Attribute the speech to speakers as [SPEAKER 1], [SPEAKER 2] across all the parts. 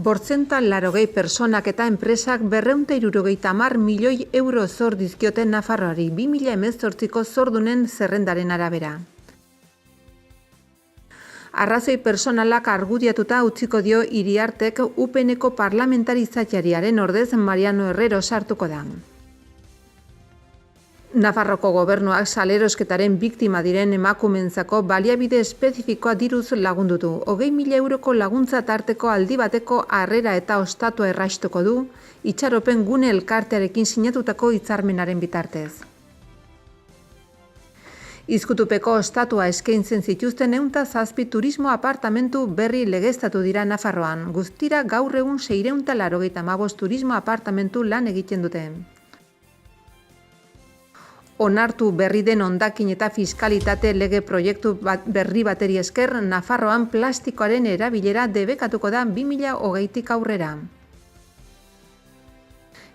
[SPEAKER 1] Bortzental personak eta enpresak 270 milioi euro zor dizkioten Nafarroari 2018ko zordunen zerrendaren arabera. Arrazoi personalak argudiatuta utziko dio Iriartek UPNeko parlamentarizatariaren ordez Mariano Herrero sartuko da. Nafarroko gobernuak salerosketaren biktima diren emakumeentzako baliabide espezifikoa diruz lagundu du. 20.000 euroko laguntza tarteko aldi bateko harrera eta ostatua erraistuko du, itxaropen gune elkartearekin sinatutako hitzarmenaren bitartez. Izkutupeko ostatua eskaintzen zituzten 107 turismo apartamentu berri legeztatu dira Nafarroan. Guztira gaur egun 685 turismo apartamentu lan egiten dute. Onartu berri den hondakin eta fiskalitate lege proiektu berri bateri esker, Nafarroan plastikoaren erabilera debekatuko da 2020tik aurrera.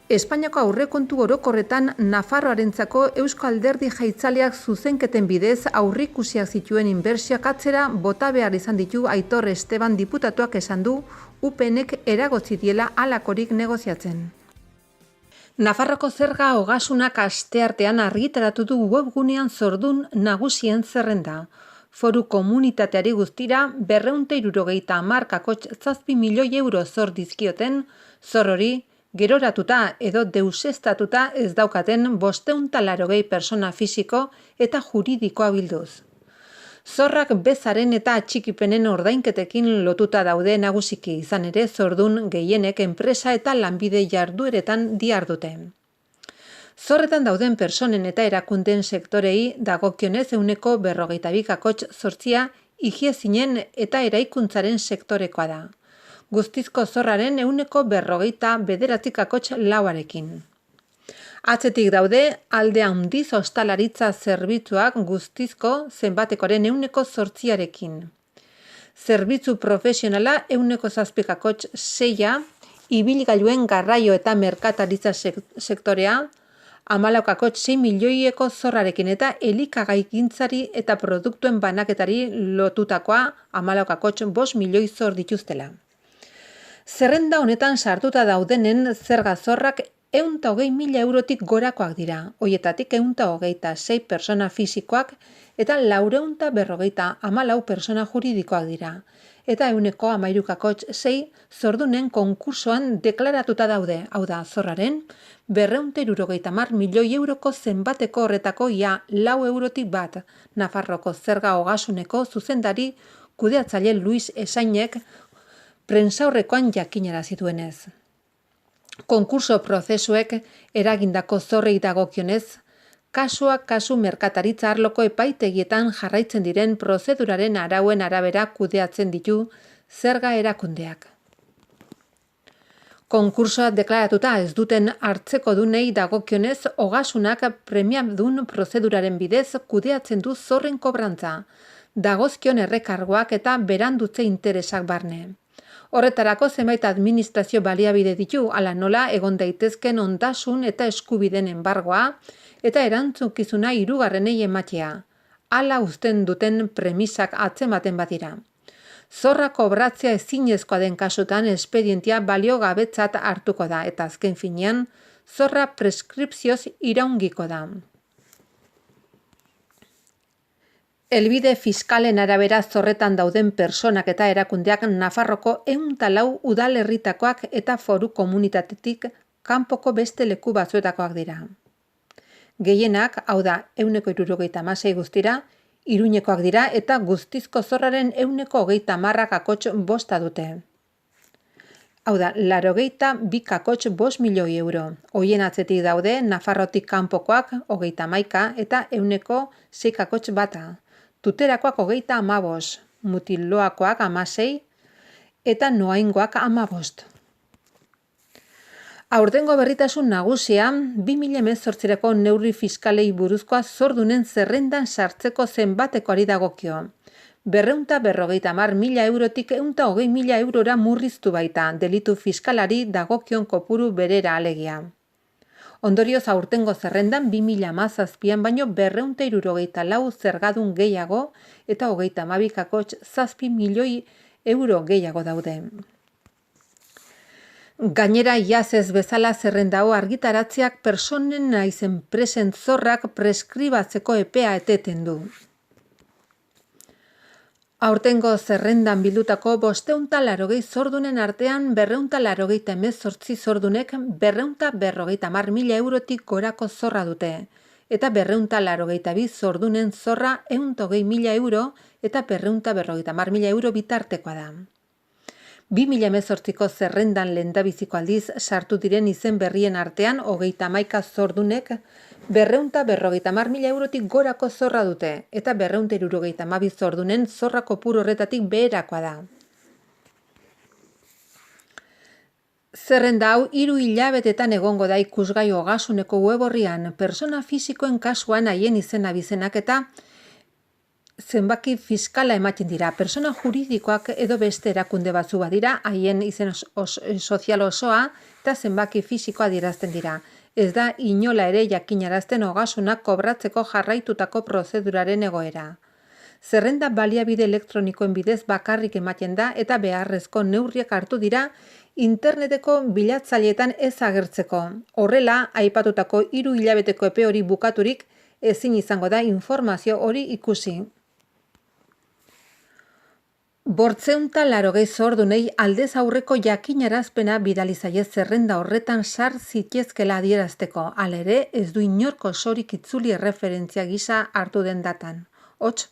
[SPEAKER 1] Espainiako aurrekontu orokorretan Nafarroarentzako Eusko Alderdi Jeltzaleak zuzenketen bidez aurreikusiak zituen inbertsioak atzera bota behar izan ditu Aitor Esteban diputatuak esan du UPNek eragotzi diela halakorik negoziatzen. Nafarroko zerga ogasunak asteartean argitaratu du webgunean zordun nagusien zerrenda. Foru komunitateari guztira 270,7 milioi euro zor dizkioten, zor hori geroratuta edo deuseztatuta ez daukaten 580 pertsona fisiko eta juridikoa bilduz. Zorrak bezaren eta atxikipenen ordainketekin lotuta daude nagusiki, izan ere zordun gehienek enpresa eta lanbide jardueretan dihardute. Zorretan dauden personen eta erakundeen sektorei dagokionez 42,8% higiezinen eta eraikuntzaren sektorekoa da. Guztizko zorraren 49,9%. Atzetik daude alde handiz ostalaritza zerbitzuak guztizko zenbatekoaren 8%. Zerbitzu profesionala 7,6%, ibilgailuen garraio eta merkataritza sektorea 14,6 milioieko zorrarekin eta elikagaigintzari eta produktuen banaketari lotutakoa 14,5 milioi zor dituztela. Zerrenda honetan sartuta daudenen zerga zorrak 120.000 eurotik gorakoak dira, hoietatik 126 persona fisikoak eta 454 persona juridikoak dira, eta 13,6 zordunen konkursoan deklaratuta daude, hau da zorraren 270 milioi euroko zenbateko horretako ia 4 eurotik bat, Nafarroko zerga ogasuneko zuzendari kudeatzaile Luis Esainek prentsaurrekoan jakinara zituenez. Konkurso prozesuek eragindako zorrei dagokionez, kasuak kasu merkataritza arloko epaitegietan jarraitzen diren prozeduraren arauen arabera kudeatzen ditu zerga erakundeak. Konkursoa deklaratuta ez duten hartzekodunei dagokionez, ogasunak premiadun prozeduraren bidez kudeatzen du zorren kobrantza, dagozkion errekargoak eta berandutze interesak barne. Horretarako zenbait administrazio baliabide ditu, hala nola egon daitezken ondasun eta eskubiden enbargoa eta erantzukizuna hirugarrenei ematea. Hala uzten duten premisak atzematen badira. Zorra kobratzea ezinezkoa den kasutan espedientea baliogabetzat hartuko da eta azken finean zorra preskripzioz iraungiko da. Helbide fiskalen arabera zorretan dauden personak eta erakundeak Nafarroko 104 udalerritakoak eta foru komunitatetik kanpoko beste leku batzuetakoak dira. Gehienak, hau da 176 guztira, Iruñekoak dira eta guztizko zorraren 130,5% dute. Hau da, 82,5 milioi euro. Hoien atzetik daude Nafarrotik kanpokoak 31 eta 6,1%. Tuterakoak 35, Mutiloakoak 16 eta Noaingoak 15. Aurtengo berritasun nagusia 2018ko neurri fiskalei buruzkoa zordunen zerrendan sartzeko zenbatekoari dagokio. 250.000 eurotik 120.000 eurora murriztu baita delitu fiskalari dagokion kopuru berera alegia. Ondorioz aurtengo zerrendan 2017an baino 274 zergadun gehiago eta 32,7 milioi euro gehiago daude. Gainera, iaz ez bezala zerrenda hau argitaratzeak personen naiz enpresen zorrak preskribatzeko epea eteten du. Aurtengo zerrendan bildutako 580 zordunen artean 288 zordunek 250.000 eurotik gorako zorra dute, eta 282 zordunen zorra 120.000 euro eta 250.000 euro bitartekoa da. 2018ko zerrendan lehendabiziko aldiz sartu diren izen berrien artean 31 zordunek 250.000 eurotik gorako zorra dute, eta 272 zordunen zorra kopuru horretatik beherakoa da. Zerrenda hau 3 hilabetetan egongo da ikusgai Ogasuneko web orrian, persona fisikoen kasuan haien izen-abizenak eta zenbaki fiskala ematen dira. Persona juridikoak edo beste erakunde batzu badira, haien izen sozial osoa eta zenbaki fisikoa adierazten dira. Ez da inola ere jakinarazten Ogasunak kobratzeko jarraitutako prozeduraren egoera. Zerrenda baliabide elektronikoen bidez bakarrik ematen da eta beharrezko neurriak hartu dira interneteko bilatzaileetan ez agertzeko. Horrela, aipatutako 3 hilabeteko epe hori bukaturik ezin izango da informazio hori ikusi. 580 zordunei aldez aurreko jakinarazpena bidali zaie zerrenda horretan sar zitezkela adierazteko, hala ere ez du inork osorik itzuli erreferentzia gisa hartu den datan. Hots,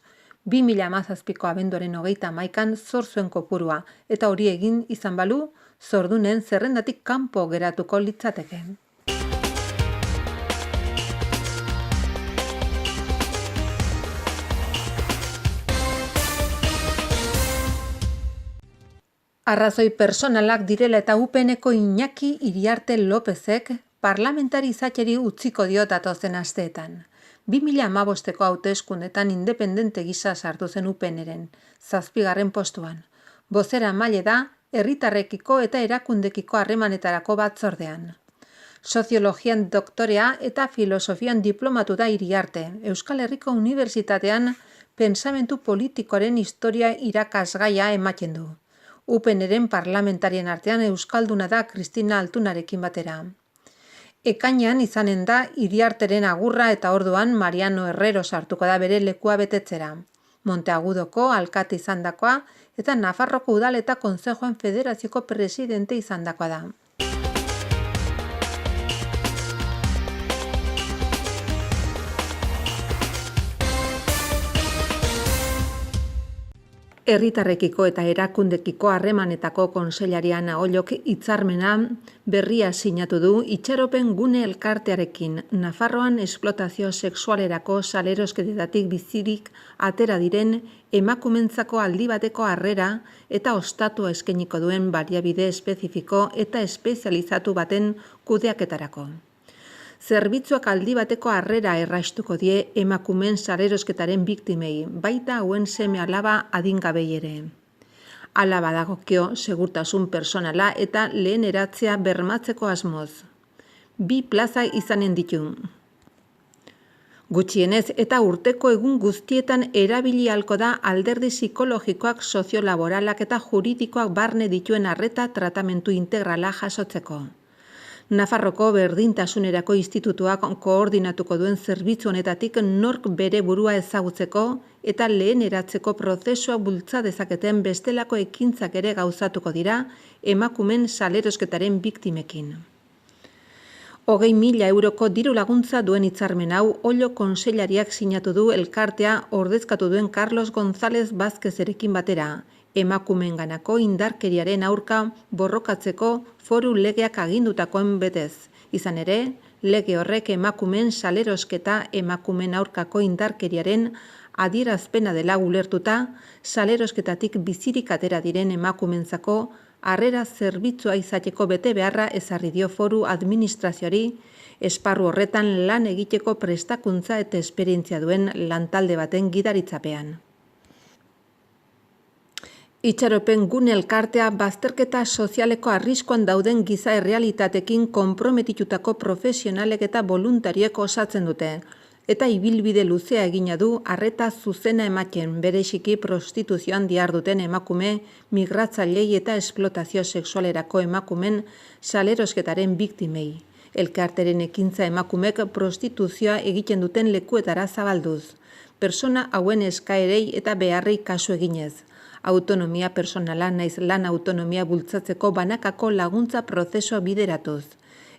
[SPEAKER 1] 2017ko abenduaren 31an zor zuen kopurua, eta hori egin izan balu, zordunen zerrendatik kanpo geratuko litzateke. Arrazoi personalak direla eta UPNeko Iñaki Iriarte Lopezek parlamentari izateri utziko dio datozen asteetan. 2015ko hauteskundetan independente gisa sartu zen UPNren, 7. postuan. Bozeramaile da herritarrekiko eta erakundekiko harremanetarako batzordean. Soziologian doktorea eta filosofian diplomatu da Iriarte, Euskal Herriko Unibertsitatean pentsamentu politikoaren historia irakasgaia ematen du. UPNren parlamentarien artean euskalduna da Kristina Altunarekin batera. Ekainean izanen da Iriarteren agurra eta orduan Mariano Herrero sartuko da bere lekua betetzera. Monteagudoko alkate izandakoa eta Nafarroko Udal eta Kontzejoen Federazioko presidente izandakoa da. Herritarrekiko eta erakundekiko harremanetako kontseilaria Naollok hitzarmena berria sinatu du itxaropen gune elkartearekin, Nafarroan esplotazio sexualerako salerosketetatik bizirik atera diren emakumentzako aldi bateko harrera eta ostatua eskainiko duen baliabide espezifiko eta espezializatu baten kudeaketarako. Zerbitzuak aldi bateko harrera erraistuko die emakumeen salerosketaren biktimei, baita hauen seme-alaba adingabei ere. Hala badagokio segurtasun personala eta leheneratzea bermatzeko asmoz. 2 plaza izanen ditu. Gutxienez eta urteko egun guztietan erabili ahalko da alderdi psikologikoak, soziolaboralak eta juridikoak barne dituen arreta tratamentu integrala jasotzeko. Nafarroko Berdintasunerako Institutuak koordinatuko duen zerbitzu honetatik nork bere burua ezagutzeko eta leheneratzeko prozesua bultza dezaketen bestelako ekintzak ere gauzatuko dira emakumen salerosketaren biktimekin. 20.000 euroko diru laguntza duen hitzarmen hau Ollo kontseilariak sinatu du elkartea ordezkatu duen Carlos González Vázquezerekin batera, emakumeenganako indarkeriaren aurka borrokatzeko foru legeak agindutakoen betez. Izan ere, lege horrek emakumeen salerosketa emakumeen aurkako indarkeriaren adierazpena dela ulertuta, salerosketatik bizirik atera diren emakumeentzako harrera zerbitzua izateko bete beharra ezarri dio foru administrazioari, esparru horretan lan egiteko prestakuntza eta esperientzia duen lantalde baten gidaritzapean. Itxaropen gune elkartea bazterketa sozialeko arriskuan dauden giza errealitatekin konprometitutako profesionalek eta voluntariek osatzen dute. eta ibilbide luzea egina du arreta zuzena ematen bereziki prostituzioan diharduten emakume, migratzailei eta esplotazio sexualerako emakumen salerosketaren biktimei. Elkarteren ekintza emakumek prostituzioa egiten duten lekuetara zabalduz. Persona hauen eskaerei eta beharrei kasu eginez. Autonomia personala naiz lan autonomia bultzatzeko banakako laguntza prozesua bideratuz.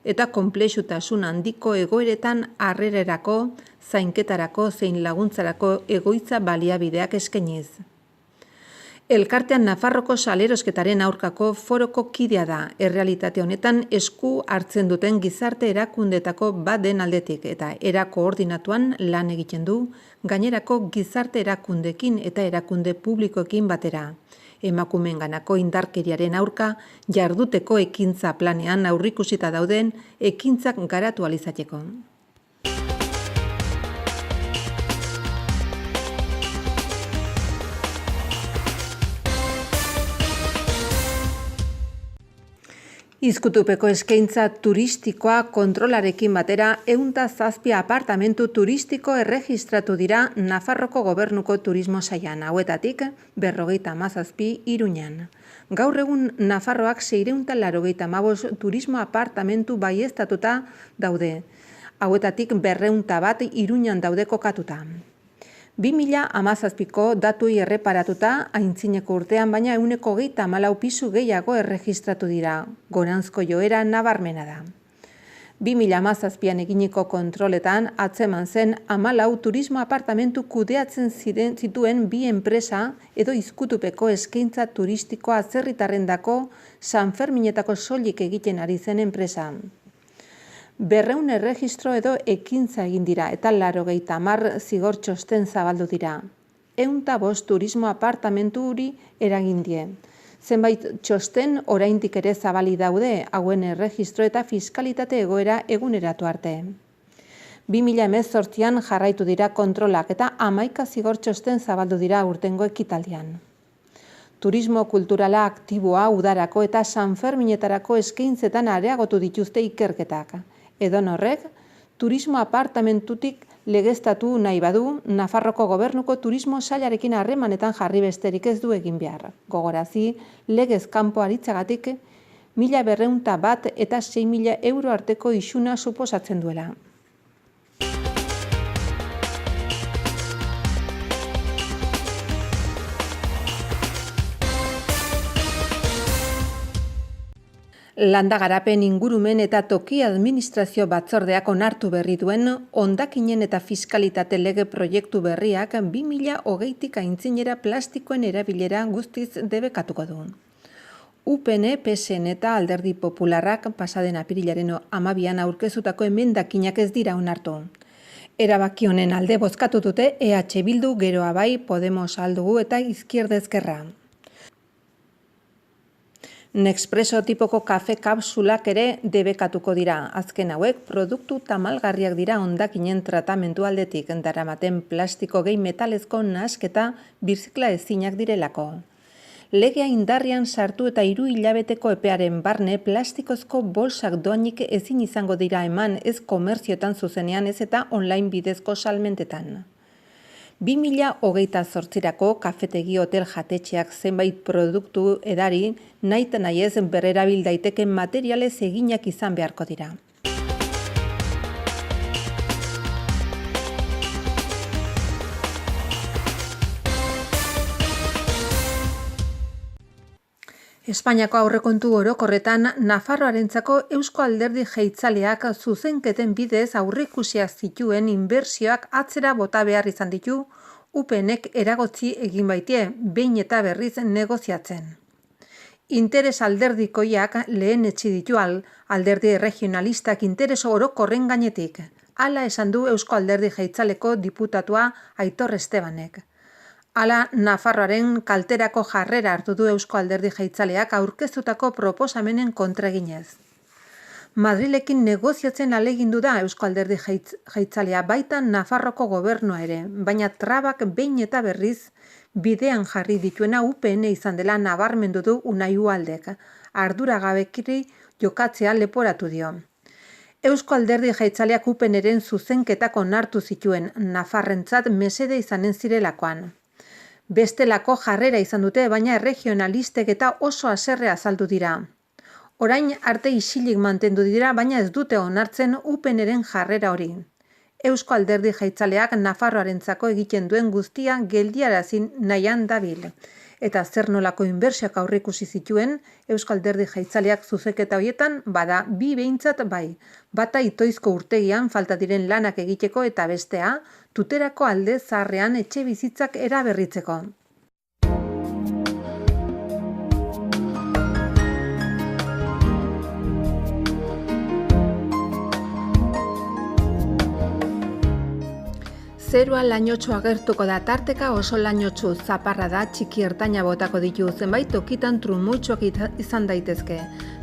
[SPEAKER 1] Eta konplexutasun handiko egoeretan harrerarako, zainketarako zein laguntzarako egoitza baliabideak eskainiz. Elkartean Nafarroko salerosketaren aurkako foroko kidea da, errealitate honetan esku hartzen duten gizarte erakundetako bat den aldetik eta era koordinatuan lan egiten du gainerako gizarte erakundekin eta erakunde publikoekin batera. Emakumeenganako indarkeriaren aurka jarduteko ekintza planean aurreikusita dauden ekintzak garatu ahal izateko. Izkutupeko eskaintza turistikoa kontrolarekin batera 107 apartamentu turistiko erregistratu dira Nafarroko Gobernuko Turismo Sailan, hauetatik 57 Iruñan. Gaur egun Nafarroak 685 turismo apartamentu baieztatuta daude, hauetatik 201 Iruñan daude kokatuta. 2017ko datui erreparatuta aintzineko urtean, baina 134 pisu gehiago erregistratu dira. Goranzko joera nabarmena da. 2017an eginiko kontroletan atzeman zen 14 turismo apartamentu kudeatzen zituen bi enpresa edo izkutupeko eskaintza turistikoa atzerritarrendako Sanferminetako soilik egiten ari zen enpresa. 200 erregistro edo ekintza egin dira eta 90 zigor txosten zabaldu dira. 105 turismo apartamenturi eragin die. Zenbait txosten oraindik ere zabali daude hauen erregistro eta fiskalitate egoera eguneratu arte. 2018an jarraitu dira kontrolak eta 11 zigor txosten zabaldu dira urtengo ekitaldian. Turismo kulturala aktiboa udarako eta Sanferminetarako eskaintzetan areagotu dituzte ikerketak. Edonorrek, turismo apartamentutik legeztatu nahi badu, Nafarroko Gobernuko Turismo Sailarekin harremanetan jarri besterik ez du egin behar. Gogorazi, legez kanpo aritzagatik 1.201 eta 6.000 euro arteko isuna suposatzen duela. Landa Garapen Ingurumen eta Toki Administrazio Batzordeak onartu berri duen hondakinen eta fiskalitate lege proiektu berriak 2020tik aintzinera plastikoen erabilera guztiz debekatuko du. UPN, PSN eta Alderdi Popularrak pasaden apirilaren 12an aurkeztutako emendakinak ez dira onartu. Erabaki honen alde bozkatu dute EH Bildu, Geroa Bai, Podemos Aldugu eta Izquierda Ezkerra. Nespresso tipoko kafe kapsulak ere debekatuko dira. Azken hauek produktu tamalgarriak dira hondakinen tratamendu aldetik, daramaten plastiko gehi metalezko nahasketa birzikla ezinak direlako. Legea indarrian sartu eta 3 hilabeteko epearen barne plastikozko bolsak doainik ezin izango dira eman ez komerzioetan zuzenean ez eta online bidezko salmentetan. 2028rako kafetegi hotel jatetxeak zenbait produktu edari nahita nahi ez berrerabil daiteken materialez eginak izan beharko dira. Espainiako aurrekontu orokorretan Nafarroarentzako Eusko Alderdi Jeltzaleak zuzenketen bidez aurreikusiak zituen inbertsioak atzera bota behar izan ditu UPNek eragotzi egin baitie, behin eta berriz negoziatzen. Interes alderdikoiak lehen etxi ditu alderdi regionalistak interes orokorren gainetik. Hala esan du Eusko Alderdi Jeltzaleko diputatua Aitor Estebanek. Hala, Nafarroaren kalterako jarrera hartu du Eusko Alderdi Jeltzaleak aurkeztutako proposamenen kontra eginez. Madrilekin negoziatzen ahalegindu da Eusko Alderdi Jeltzalea baita Nafarroko gobernua ere, baina trabak behin eta berriz bidean jarri dituena UPN izan dela nabarmendu du Unai Ualdek, arduragabekiri jokatzea leporatu dio. Eusko Alderdi Jeltzaleak UPNren zuzenketak onartu zituen, Nafarrentzat mesede izanen zirelakoan. Bestelako jarrera izan dute, baina erregionalistek eta oso haserre azaldu dira. Orain arte isilik mantendu dira, baina ez dute onartzen UPNren jarrera hori. Eusko Alderdi Jeltzaleak Nafarroarentzako egiten duen guztia geldiarazin nahian dabil. Eta zer nolako inbertsioak aurreikusi zituen, Eusko Alderdi Jeltzaleak zuzenketa horietan bada bi behintzat bai. Bata Itoizko urtegian falta diren lanak egiteko eta bestea, Tuterako alde zaharrean etxe bizitzak eraberritzeko. Zerua lainotxo agertuko da, tarteka oso lainotxu, zaparra da, txiki ertaina botako ditu, zenbait tokitan trumutxoak izan daitezke.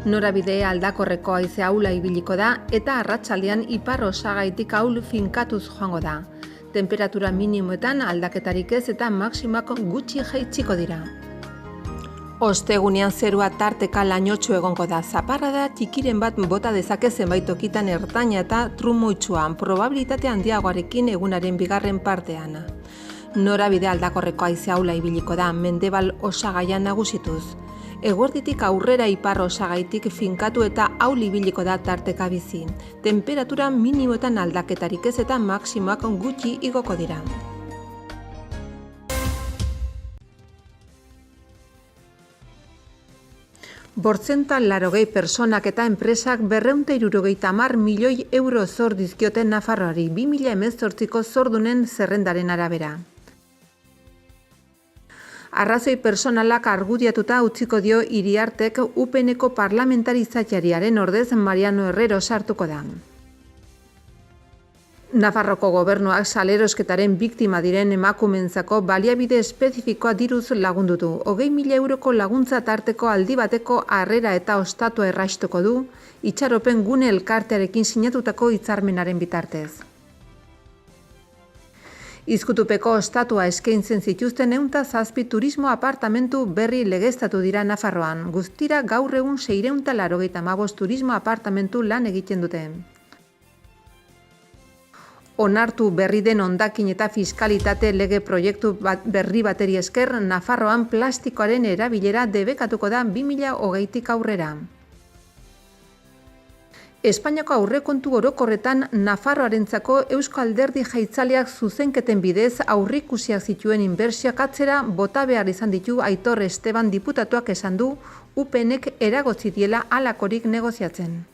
[SPEAKER 1] Norabide aldakorreko haize ahula ibiliko da eta arratsaldean ipar osagaitik ahul finkatuz joango da. Temperatura minimoetan aldaketarik ez eta maksimoak gutxi jaitsiko dira. Ostegunean zerua tarteka lainotxu egongo da, zaparra da, txikiren bat bota dezake zenbait tokitan ertaina eta trumuitsuan, probabilitate handiagoarekin egunaren bigarren partean. Norabide aldakorreko haize ahula ibiliko da, mendebal osagaian nagusituz. Eguerditik aurrera ipar osagaitik finkatu eta ahul ibiliko da tarteka bizi. Temperatura minimoetan aldaketarik ez eta maksimoak gutxi igoko dira. Bortzentan 80 personak eta enpresak 270 milioi euro zor dizkioten Nafarroari 2018ko zordunen zerrendaren arabera. Arrazoi personalak argudiatuta utziko dio Iriartek UPNeko parlamentarizatariaren ordez Mariano Herrero sartuko da. Nafarroko gobernuak salerosketaren biktima diren emakumeentzako baliabide espezifikoa diruz lagundu du. 20.000 euroko laguntza tarteko aldi bateko harrera eta ostatua erraistuko du, itxaropen gune elkartearekin sinatutako hitzarmenaren bitartez. Izkutupeko ostatua eskaintzen zituzten 107 turismo apartamentu berri legeztatu dira Nafarroan. Guztira gaur egun 685 turismo apartamentu lan egiten dute. Onartu berri den hondakin eta fiskalitate lege proiektu berri bateri esker, Nafarroan plastikoaren erabilera debekatuko da 2020tik aurrera. Espainiako aurrekontu orokorretan Nafarroarentzako Eusko Alderdi Jeltzaleak zuzenketen bidez aurreikusiak zituen inbertsioak atzera bota behar izan ditu Aitor Esteban diputatuak esan du UPNek eragotzi diela halakorik negoziatzen.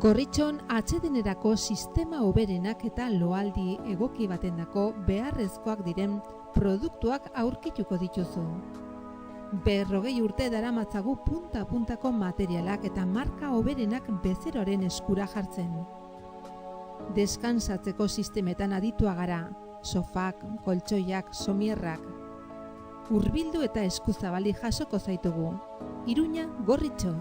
[SPEAKER 1] Gorritxon atsedenerako sistema hoberenak eta loaldi egoki batendako beharrezkoak diren produktuak aurkituko dituzu. 40 urte daramatzagu punta-puntako materialak eta marka hoberenak bezeroaren eskura jartzen. Deskansatzeko sistemetan aditua gara, sofak, koltsoiak, somierrak. Hurbildu eta eskuzabali jasoko zaitugu. Iruña, Gorritxo.